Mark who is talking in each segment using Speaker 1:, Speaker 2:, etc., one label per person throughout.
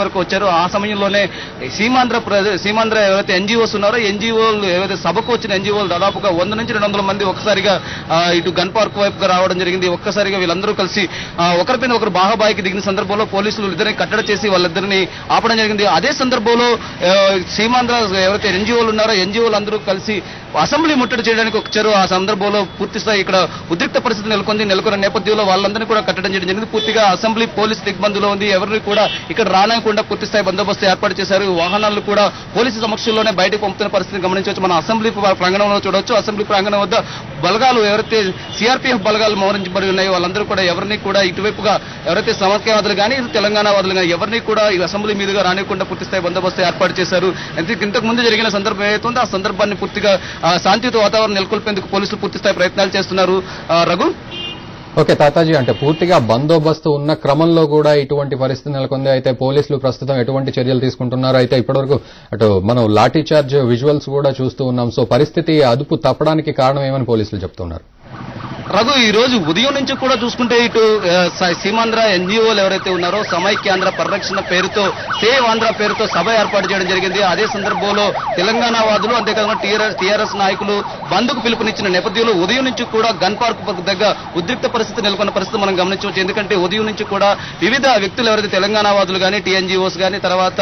Speaker 1: వరకు వచ్చారు. ఆ సమయంలోనే సీమాంధ్ర ఎవరైతే ఎన్జీఓస్ ఉన్నారో ఎన్జీఓలు ఏవైతే సభకు వచ్చిన ఎన్జీఓలు దాదాపుగా 100 నుంచి 200 మంది ఒక్కసారిగా ఇటు గన్ పార్క్ వైపుగా రావడం జరిగింది. ఒక్కసారిగా వీళ్ళందరూ కలిసి ఒకరిపైన ఒకరు బాహాబాయికి దిగిన సందర్భంలో పోలీసులు ఇద్దరిని కట్టడి చేసి వాళ్ళిద్దరిని ఆపడం జరిగింది. అదే సందర్భంలో సీమాంధ్ర ఎవరైతే ఎన్జీఓలు ఉన్నారో ఎన్జీఓలు అందరూ కలిసి అసెంబ్లీ ముట్టడి చేయడానికి వచ్చారు. ఆ సందర్భంలో పూర్తిస్థాయి ఇక్కడ ఉద్రిక్త పరిస్థితి నెలకొన్న నేపథ్యంలో వాళ్ళందరినీ కూడా కట్టడం చేయడం జరిగింది. పూర్తిగా అసెంబ్లీ పోలీస్ దిగ్బంధంలో ఉంది. ఎవరిని కూడా ఇక్కడ రానకుండా పూర్తిస్థాయి బందోబస్తు ఏర్పాటు చేశారు. వాహనాలు కూడా పోలీసు సమక్షంలోనే బయటకు పంపుతున్న పరిస్థితిని గమనించవచ్చు. మన అసెంబ్లీ ప్రాంగణంలో చూడవచ్చు. అసెంబ్లీ ప్రాంగణం వద్ద బలగాలు ఎవరైతే సిఆర్పీఎఫ్ బలగాలు మోహరించబడి ఉన్నాయో వాళ్ళందరూ కూడా ఎవరిని కూడా ఇటువైపుగా ఎవరైతే సమాఖ్యవాదులు కానీ తెలంగాణ వాదులు కానీ ఎవరిని కూడా ఈ అసెంబ్లీ మీదుగా రానికుండా పూర్తిస్థాయి బందోబస్తు ఏర్పాటు చేశారు. ఇంతకు ముందు జరిగిన సందర్భం ఏదైతుందో ఆ సందర్భాన్ని పూర్తిగా శాంతియుత వాతావరణం నెలకొల్పేందుకు పోలీసులు పూర్తిస్థాయి ప్రయత్నాలు చేస్తున్నారు. రఘు,
Speaker 2: ఓకే తాతాజీ, అంటే పూర్తిగా బందోబస్తు ఉన్న క్రమంలో కూడా ఇటువంటి పరిస్థితి నెలకొంది. అయితే పోలీసులు ప్రస్తుతం ఎటువంటి చర్యలు తీసుకుంటున్నారు? అయితే ఇప్పటివరకు అటు మనం లాఠీ చార్జ్ విజువల్స్ కూడా చూస్తూ ఉన్నాం. సో పరిస్థితి అదుపు తప్పడానికి కారణం ఏమని పోలీసులు చెప్తున్నారు?
Speaker 1: రఘు, ఈ రోజు ఉదయం నుంచి కూడా చూసుకుంటే ఇటు సీమాంధ్ర ఎన్జీఓలు ఎవరైతే ఉన్నారో సమైక్యాంధ్ర పరిరక్షణ పేరుతో సేవ్ ఆంధ్ర పేరుతో సభ ఏర్పాటు చేయడం జరిగింది. అదే సందర్భంలో తెలంగాణ వాదులు అంతేకాకుండా టీఆర్ఎస్ నాయకులు బంద్కు పిలుపునిచ్చిన నేపథ్యంలో ఉదయం నుంచి కూడా గన్ పార్క్ దగ్గర ఉద్రిక్త పరిస్థితి నెలకొన్న పరిస్థితి మనం గమనించవచ్చు. ఎందుకంటే ఉదయం నుంచి కూడా వివిధ వ్యక్తులు ఎవరైతే తెలంగాణ వాదులు కానీ టీఎన్జీఓస్ కానీ తర్వాత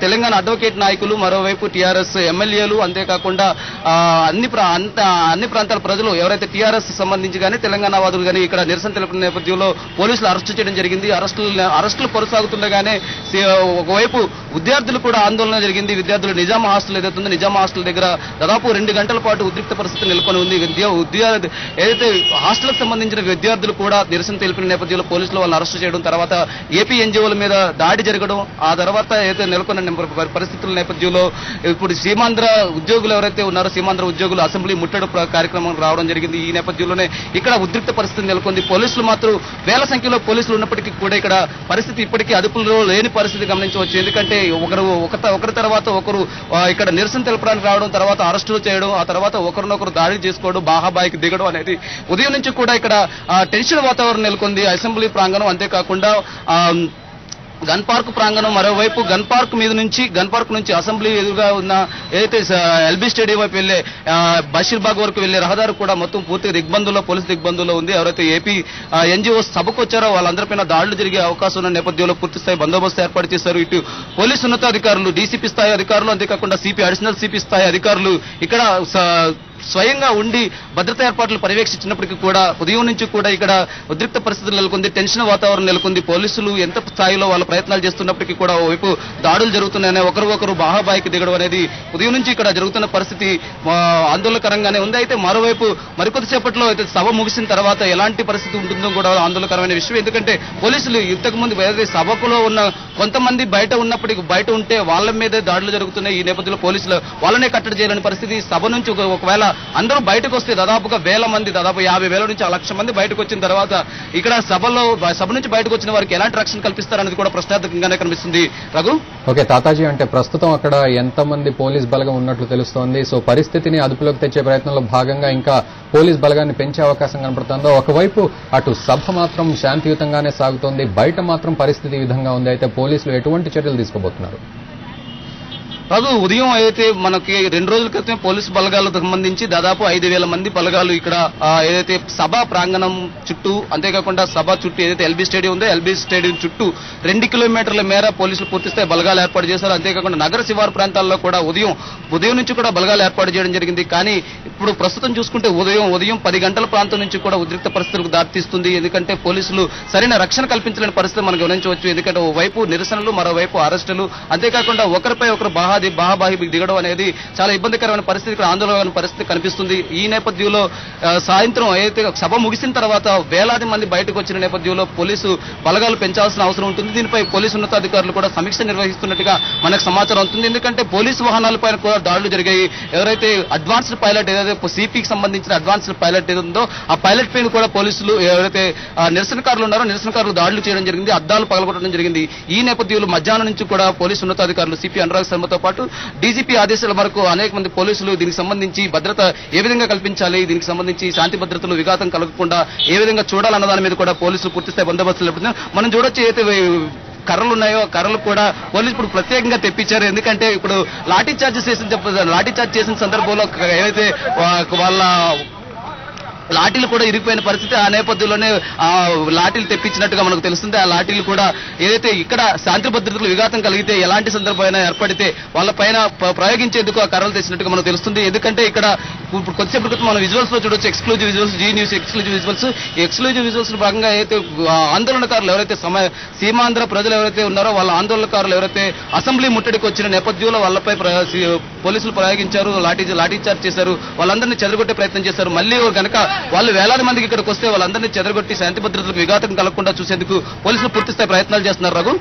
Speaker 1: తెలంగాణ అడ్వకేట్ నాయకులు మరోవైపు టీఆర్ఎస్ ఎమ్మెల్యేలు అంతేకాకుండా అన్ని ప్రాంతాల ప్రజలు ఎవరైతే టీఆర్ఎస్ సంబంధించి కానీ తెలంగాణ వాదులు కానీ ఇక్కడ నిరసన తెలిపిన నేపథ్యంలో పోలీసులు అరెస్టు చేయడం జరిగింది. అరెస్టులు కొనసాగుతుండగానే ఒకవైపు విద్యార్థులు కూడా ఆందోళన జరిగింది. విద్యార్థులు నిజాం హాస్టల్ ఏదైతుందో నిజాం హాస్టల్ దగ్గర దాదాపు 2 గంటల పాటు ఉద్రిక్త పరిస్థితి నెలకొని ఉంది. ఏదైతే హాస్టల్కి సంబంధించిన విద్యార్థులు కూడా నిరసన తెలిపిన నేపథ్యంలో పోలీసులు వాళ్ళని అరెస్టు చేయడం, తర్వాత ఏపీ ఎన్జీఓల మీద దాడి జరగడం, ఆ తర్వాత ఏదైతే నెలకొన్న పరిస్థితుల నేపథ్యంలో ఇప్పుడు సీమాంధ్ర ఉద్యోగులు ఎవరైతే ఉన్నారో సీమాంధ్ర ఉద్యోగులు అసెంబ్లీ ముట్టడి కార్యక్రమం రావడం జరిగింది. ఈ నేపథ్యంలోనే ఇక్కడ ఉద్రిక్త పరిస్థితి నెలకొంది. పోలీసులు మాత్రం వేల సంఖ్యలో పోలీసులు ఉన్నప్పటికీ కూడా ఇక్కడ పరిస్థితి ఇప్పటికీ అదుపులో లేని పరిస్థితి గమనించవచ్చు. ఎందుకంటే ఒకరి తర్వాత ఒకరు ఇక్కడ నిరసన తెలపడానికి రావడం, తర్వాత అరెస్టులు చేయడం, ఆ తర్వాత ఒకరినొకరు దాడి చేసుకోవడం, బాహాబాయికి దిగడం అనేది ఉదయం నుంచి కూడా ఇక్కడ టెన్షన్ వాతావరణం నెలకొంది. అసెంబ్లీ ప్రాంగణం అంతేకాకుండా గన్ పార్క్ ప్రాంగణం, మరోవైపు గన్ పార్క్ నుంచి అసెంబ్లీ ఎదురుగా ఉన్న ఏదైతే ఎల్బీ స్టేడియం వైపు వెళ్లే బషీర్బాగ్ వరకు వెళ్లే రహదారి కూడా మొత్తం పూర్తిగా పోలీసు దిగ్బంధంలో ఉంది. ఎవరైతే ఏపీ ఎన్జీఓ సభకు వచ్చారో వాళ్ళందరిపైన దాడులు జరిగే అవకాశం ఉన్న నేపథ్యంలో పూర్తిస్థాయి బందోబస్తు ఏర్పాటు చేశారు. ఇటు పోలీసు ఉన్నతాధికారులు, డీసీపీ స్థాయి అధికారులు, అంతేకాకుండా అడిషనల్ సిపి స్థాయి అధికారులు ఇక్కడ స్వయంగా ఉండి భద్రతా ఏర్పాట్లు పర్యవేక్షించినప్పటికీ కూడా ఉదయం నుంచి కూడా ఇక్కడ ఉద్రిక్త పరిస్థితులు నెలకొంది. టెన్షన్ వాతావరణం నెలకొంది. పోలీసులు ఎంత స్థాయిలో వాళ్ళ ప్రయత్నాలు చేస్తున్నప్పటికీ కూడా ఓవైపు దాడులు జరుగుతున్నాయని ఒకరు బాహాబాయికి దిగడం అనేది ఉదయం నుంచి ఇక్కడ జరుగుతున్న పరిస్థితి ఆందోళనకరంగానే ఉంది. అయితే మరోవైపు మరికొద్దిసేపట్లో అయితే సభ ముగిసిన తర్వాత ఎలాంటి పరిస్థితి ఉంటుందో కూడా ఆందోళనకరమైన విషయం. ఎందుకంటే పోలీసులు ఇంతకుముందు సభకులో ఉన్న కొంతమంది బయట ఉంటే వాళ్ళ మీదే దాడులు జరుగుతున్నాయి. ఈ నేపథ్యంలో పోలీసులు వాళ్ళనే కట్టడి చేయాలని పరిస్థితి. సభ నుంచి ఒకవేళ అందరూ బయటకు వస్తే దాదాపుగా వేల మంది, దాదాపు 50,000 నుంచి 1,00,000 మంది బయటకు వచ్చిన తర్వాత ఇక్కడ సభ నుంచి బయటకు వచ్చిన వారికి ఎలాంటి రక్షణ కల్పిస్తారనేది కూడా ప్రశ్నార్థకంగానే కనిపిస్తుంది. రఘు,
Speaker 2: ఓకే తాతాజీ, అంటే ప్రస్తుతం అక్కడ ఎంతమంది పోలీస్ బలగం ఉన్నట్లు తెలుస్తోంది. సో పరిస్థితిని అదుపులోకి తెచ్చే ప్రయత్నంలో భాగంగా ఇంకా పోలీస్ బలగాన్ని పెంచే అవకాశం కనపడుతుందో? ఒకవైపు అటు సభ మాత్రం శాంతియుతంగానే సాగుతోంది, బయట మాత్రం పరిస్థితి ఈ విధంగా ఉంది. అయితే పోలీసులు ఎటువంటి చర్యలు తీసుకోబోతున్నారు?
Speaker 1: రఘు, ఉదయం అయితే మనకి 2 రోజుల క్రితం పోలీసు బలగాలకు సంబంధించి దాదాపు 5,000 మంది బలగాలు ఇక్కడ ఏదైతే సభా ప్రాంగణం చుట్టూ, అంతేకాకుండా సభ చుట్టూ ఏదైతే ఎల్బీ స్టేడియం ఉందో ఎల్బీ స్టేడియం చుట్టూ 2 కిలోమీటర్ల మేర పోలీసులు పూర్తిస్థాయి బలగాలు ఏర్పాటు చేశారు. అంతేకాకుండా నగర శివారు ప్రాంతాల్లో కూడా ఉదయం నుంచి కూడా బలగాలు ఏర్పాటు చేయడం జరిగింది. కానీ ఇప్పుడు ప్రస్తుతం చూసుకుంటే ఉదయం 10 గంటల ప్రాంతం నుంచి కూడా ఉద్రిక్త పరిస్థితులకు దారితీస్తుంది. ఎందుకంటే పోలీసులు సరైన రక్షణ కల్పించలేని పరిస్థితి మనం గమనించవచ్చు. ఎందుకంటే ఓవైపు నిరసనలు, మరోవైపు అరెస్టులు, అంతేకాకుండా ఒకరిపై ఒకరు బాహాబాహి దిగడం అనేది చాలా ఇబ్బందికరమైన పరిస్థితి, ఇక్కడ ఆందోళన పరిస్థితి కనిపిస్తుంది. ఈ నేపథ్యంలో సాయంత్రం అయితే సభ ముగిసిన తర్వాత వేలాది మంది బయటకు వచ్చిన నేపథ్యంలో పోలీసు బలగాలు పెంచాల్సిన అవసరం ఉంటుంది. దీనిపై పోలీసు ఉన్నతాధికారులు కూడా సమీక్ష నిర్వహిస్తున్నట్టుగా మనకు సమాచారం అవుతుంది. ఎందుకంటే పోలీసు వాహనాలపైన కూడా దాడులు జరిగాయి. ఎవరైతే అడ్వాన్స్డ్ పైలట్ ఏదైతే సిపికి సంబంధించిన అడ్వాన్స్డ్ పైలట్ ఏదో ఉందో ఆ పైలట్ పైన కూడా పోలీసులు ఎవరైతే నిరసనకారులు ఉన్నారో నిరసనకారులు దాడులు చేయడం జరిగింది, అద్దాలు పగలగొట్టడం జరిగింది. ఈ నేపథ్యంలో మధ్యాహ్నం నుంచి కూడా పోలీసు ఉన్నతాధికారులు సిపి అనురాగ్ శర్మతో పాటు డీజీపీ ఆదేశాల మేరకు అనేక మంది పోలీసులు దీనికి సంబంధించి భద్రత ఏ విధంగా కల్పించాలి, దీనికి సంబంధించి శాంతి భద్రతలు విఘాతం కలగకుండా ఏ విధంగా చూడాలన్న దాని మీద కూడా పోలీసులు పూర్తిస్థాయి బందోబస్తులు మనం చూడొచ్చు. అయితే కర్రలు ఉన్నాయో ఆ కర్రలు కూడా పోలీసులు ఇప్పుడు ప్రత్యేకంగా తెప్పించారు. ఎందుకంటే ఇప్పుడు లాఠీ చార్జ్ చేసిన సందర్భంలో ఏదైతే వాళ్ళ లాఠీలు కూడా ఇరిగిపోయిన పరిస్థితి. ఆ నేపథ్యంలోనే ఆ లాఠీలు తెప్పించినట్టుగా మనకు తెలుస్తుంది. ఆ లాఠీలు కూడా ఏదైతే ఇక్కడ శాంతి భద్రతలు విఘాతం కలిగితే ఎలాంటి సందర్భమైనా ఏర్పడితే వాళ్ళ పైన ప్రయోగించేందుకు ఆ కర్రలు తెచ్చినట్టుగా మనకు తెలుస్తుంది. ఎందుకంటే ఇక్కడ ఇప్పుడు కొద్దిసేపు క్రితం మనం విజువల్స్ లో చూడొచ్చు, exclusive visuals, Zee news exclusive visuals. ఈ ఎక్స్క్లూజివ్ విజువల్స్ భాగంగా అయితే ఆందోళనకారులు ఎవరైతే సీమాంధ్ర ప్రజలు ఎవరైతే ఉన్నారో వాళ్ళ ఆందోళనకారులు ఎవరైతే అసెంబ్లీ ముట్టడికి వచ్చిన నేపథ్యంలో వాళ్ళపై పోలీసులు ప్రయోగించారు, లాఠీ చార్జ్ చేశారు, వాళ్ళందరినీ చెదరగొట్టే ప్రయత్నం చేశారు. మళ్ళీ గనక వాళ్ళు వేలాది మందికి ఇక్కడికి వస్తే వాళ్ళందరినీ చెదరగొట్టి శాంతి భద్రతలకు విఘాతం కలగకుండా చూసేందుకు పోలీసులు పూర్తిస్థాయి ప్రయత్నాలు చేస్తున్నారు. Raghu,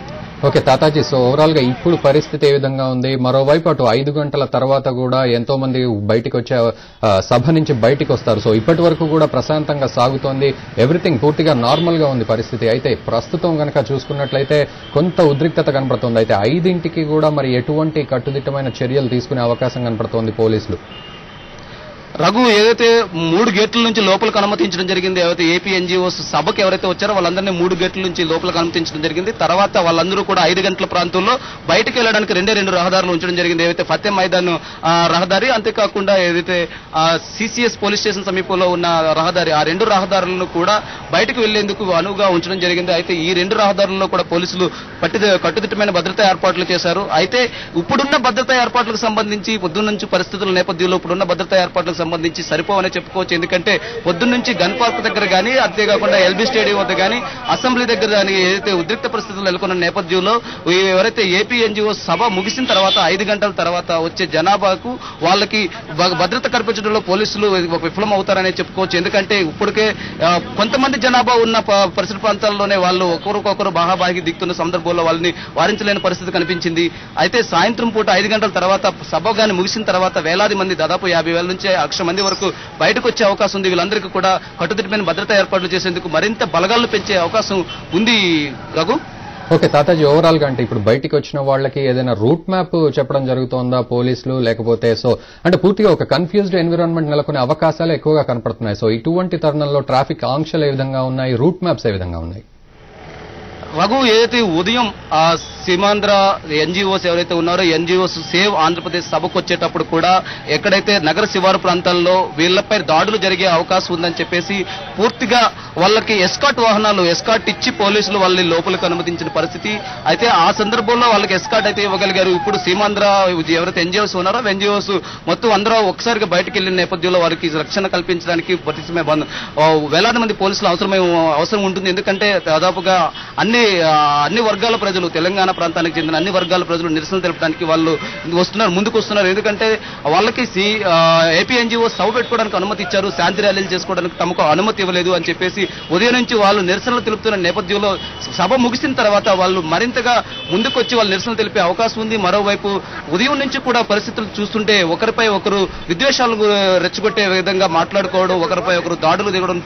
Speaker 2: okay Tataji, so overall గా ఇప్పుడు పరిస్థితి ఏ విధంగా ఉంది? మరోవైపు అటు 5 గంటల తర్వాత కూడా ఎంతో మంది బయటికి వచ్చే సభ నుంచి బయటికి వస్తారు. సో ఇప్పటి వరకు కూడా ప్రశాంతంగా సాగుతోంది, ఎవ్రీథింగ్ పూర్తిగా నార్మల్ గా ఉంది పరిస్థితి. అయితే ప్రస్తుతం గనక చూసుకున్నట్లయితే కొంత ఉద్రిక్తత కనపడుతోంది. అయితే 5ంటికి కూడా మరి ఎటువంటి కట్టుదిట్టమైన చర్యలు తీసుకునే అవకాశం కనపడుతోంది పోలీసులు?
Speaker 1: రఘు, ఏదైతే 3 గేట్ల నుంచి లోపలికి అనుమతించడం జరిగింది, ఏవైతే ఏపీ ఎన్జీఓస్ సభకు ఎవరైతే వచ్చారో వాళ్ళందరినీ 3 గేట్ల నుంచి లోపలికి అనుమతించడం జరిగింది. తర్వాత వాళ్ళందరూ కూడా 5 గంటల ప్రాంతంలో బయటకు వెళ్లడానికి 2 రహదారులు ఉంచడం జరిగింది. ఏవైతే ఫతే మైదాన్ రహదారి, అంతేకాకుండా ఏదైతే సిసిఎస్ పోలీస్ స్టేషన్ సమీపంలో ఉన్న రహదారి, ఆ 2 రహదారులను కూడా బయటకు వెళ్లేందుకు అనువుగా ఉంచడం జరిగింది. అయితే ఈ 2 రహదారుల్లో కూడా పోలీసులు కట్టుదిట్టమైన భద్రతా ఏర్పాట్లు చేశారు. అయితే ఇప్పుడున్న భద్రతా ఏర్పాట్లకు సంబంధించి పొద్దున్న నుంచి పరిస్థితుల నేపథ్యంలో ఇప్పుడున్న భద్రతా ఏర్పాట్లకు సంబంధించి సరిపోవనే చెప్పుకోవచ్చు. ఎందుకంటే పొద్దున్న నుంచి గన్ పార్క్ దగ్గర కానీ, అంతేకాకుండా ఎల్బీ స్టేడియం వద్ద కానీ, అసెంబ్లీ దగ్గర కానీ ఏదైతే ఉద్రిక్త పరిస్థితులు నెలకొన్న నేపథ్యంలో ఎవరైతే ఏపీ ఎన్జీఓ సభ ముగిసిన తర్వాత 5 గంటల తర్వాత వచ్చే జనాభాకు వాళ్ళకి భద్రత కల్పించడంలో పోలీసులు విఫలం అవుతారనే చెప్పుకోవచ్చు. ఎందుకంటే ఇప్పటికే కొంతమంది జనాభా ఉన్న పరిసర ప్రాంతాల్లోనే వాళ్ళు ఒకరికొకరు బాహాబాహికి దిగుతున్న సందర్భంలో వాళ్ళని వారించలేని పరిస్థితి కనిపించింది. అయితే సాయంత్రం పూట 5 గంటల తర్వాత సభ గాని ముగిసిన తర్వాత వేలాది మంది, దాదాపు 50,000 నుంచి 1,00,000 మంది వరకు బయటకు వచ్చే అవకాశం ఉంది. వీళ్ళందరికీ కూడా కట్టుదిట్టమైన భద్రతా ఏర్పాట్లు చేసేందుకు మరింత బలగాలను పెంచే అవకాశం ఉంది. రఘు,
Speaker 2: ఓకే తాతాజీ, ఓవరాల్ గా అంటే ఇప్పుడు బయటికి వచ్చిన వాళ్ళకి ఏదైనా రూట్ మ్యాప్ చెప్పడం జరుగుతోందా పోలీసులు, లేకపోతే సో అంటే పూర్తిగా ఒక కన్ఫ్యూజ్డ్ ఎన్విరాన్మెంట్ నెలకొనే అవకాశాలు ఎక్కువగా కనపడుతున్నాయి. సో ఇటువంటి తరుణంలో ట్రాఫిక్ ఆంక్షలు ఏ విధంగా ఉన్నాయి, రూట్ మ్యాప్స్ ఏ విధంగా ఉన్నాయి?
Speaker 1: రఘు, ఏదైతే ఉదయం సీమాంధ్ర ఎన్జీఓస్ ఎవరైతే ఉన్నారో ఎన్జీఓస్ సేవ్ ఆంధ్రప్రదేశ్ సభకు వచ్చేటప్పుడు కూడా ఎక్కడైతే నగర శివారు ప్రాంతాల్లో వీళ్లపై దాడులు జరిగే అవకాశం ఉందని చెప్పేసి పూర్తిగా వాళ్ళకి ఎస్కాట్ వాహనాలు ఇచ్చి పోలీసులు వాళ్ళని లోపలికి అనుమతించిన పరిస్థితి. అయితే ఆ సందర్భంలో వాళ్ళకి ఎస్కాట్ అయితే ఇవ్వగలిగారు. ఇప్పుడు సీమాంధ్ర ఎవరైతే ఎన్జీఓస్ ఉన్నారో ఎన్జీఓస్ మొత్తం అందరూ ఒకసారిగా బయటకు వెళ్లిన నేపథ్యంలో వారికి రక్షణ కల్పించడానికి ప్రతిసమే వేలాది మంది పోలీసులు అవసరం ఉంటుంది. ఎందుకంటే దాదాపుగా అన్ని వర్గాల ప్రజలు, తెలంగాణ ప్రాంతానికి చెందిన అన్ని వర్గాల ప్రజలు నిరసన తెలపడానికి వాళ్ళు ముందుకు వస్తున్నారు. ఎందుకంటే వాళ్ళకి ఏపీ ఎన్జీఓ సభ పెట్టుకోవడానికి అనుమతి ఇచ్చారు, శాంతి ర్యాలీలు చేసుకోవడానికి తమకు అనుమతి ఇవ్వలేదు అని చెప్పేసి ఉదయం నుంచి వాళ్ళు నిరసనలు తెలుపుతున్న నేపథ్యంలో సభ ముగిసిన తర్వాత వాళ్ళు మరింతగా ముందుకొచ్చి వాళ్ళు నిరసనలు తెలిపే అవకాశం ఉంది. మరోవైపు ఉదయం నుంచి కూడా పరిస్థితులు చూస్తుంటే ఒకరిపై ఒకరు విద్వేషాలు రెచ్చగొట్టే విధంగా మాట్లాడుకోవడం, ఒకరిపై ఒకరు దాడులు దిగడం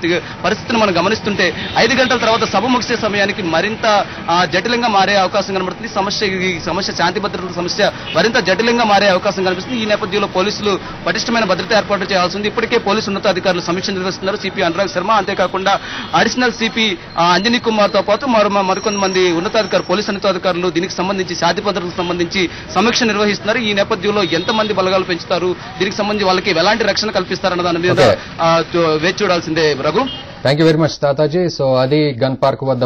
Speaker 1: పరిస్థితిని మనం గమనిస్తుంటే 5 గంటల తర్వాత సభ ముగిసే సమయానికి మరింత జటిలంగా మారే అవకాశం కనబడుతుంది. ఈ సమస్య శాంతి భద్రతల సమస్య మరింత జటిలంగా మారే అవకాశం కనిపిస్తుంది. ఈ నేపథ్యంలో పోలీసులు పటిష్టమైన భద్రతా ఏర్పాట్లు చేయాల్సి ఉంది. ఇప్పటికే పోలీసు ఉన్నతాధికారులు సమీక్ష నిర్వహిస్తున్నారు. సిపి అనురాగ్ శర్మ, అంతేకాకుండా అడిషనల్ సిపి అంజనీ కుమార్ తో పాటు మరికొంతమంది పోలీసు ఉన్నతాధికారులు దీనికి సంబంధించి శాంతి భద్రతలకు సంబంధించి సమీక్ష నిర్వహిస్తున్నారు. ఈ నేపథ్యంలో ఎంతమంది బలగాలు పెంచుతారు, దీనికి సంబంధించి వాళ్ళకి ఎలాంటి రక్షణ కల్పిస్తారన్న దాని మీద వేచి చూడాల్సిందే. Raghu,
Speaker 2: thank you very much Tataji. So అది గన్ పార్క్ వద్ద